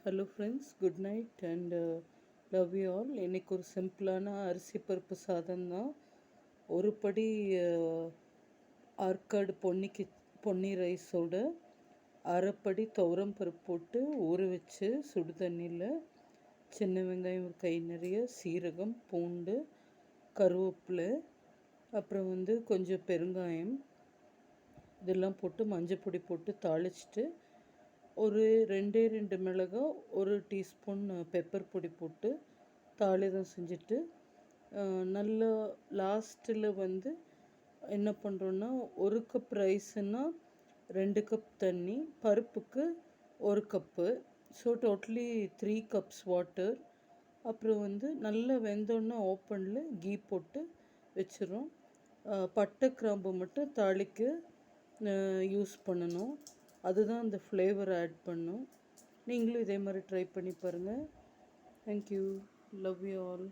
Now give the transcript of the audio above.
Hello friends, good night and love you all. இன்றைக்கி ஒரு சிம்பிளான அரிசி பருப்பு சாதம் தான். ஒரு படி ஆற்காடு பொன்னி ரைஸோட அரைப்படி துவரம் பருப்பு போட்டு ஊற வச்சு சுடு தண்ணியில் சின்ன வெங்காயம் ஒரு கை நிறைய, சீரகம், பூண்டு, கருவேப்பிலை, அப்புறம் கொஞ்சம் பெருங்காயம் இதெல்லாம் போட்டு மஞ்சள் பொடி போட்டு தாளிச்சிட்டு ஒரு 2 மிளகாய், 1 டீஸ்பூன் பெப்பர் பொடி போட்டு தாளிதம் செஞ்சுட்டு நல்லா லாஸ்ட்டில் என்ன பண்ணுறோன்னா, 1 கப் ரைஸுன்னா 2 கப் தண்ணி, பருப்புக்கு 1 cup, so totally 3 cups water. அப்புறம் நல்லா வெந்தோன்னா ஓப்பனில் கீ போட்டு வச்சிடும். பட்டை கிராம்பு மட்டும் தாளிக்க யூஸ் பண்ணணும். அதுதான் அந்த ஃப்ளேவர் ஆட் பண்ணும். நீங்களும் இதே மாதிரி ட்ரை பண்ணி பாருங்கள். தேங்க்யூ. Love you all.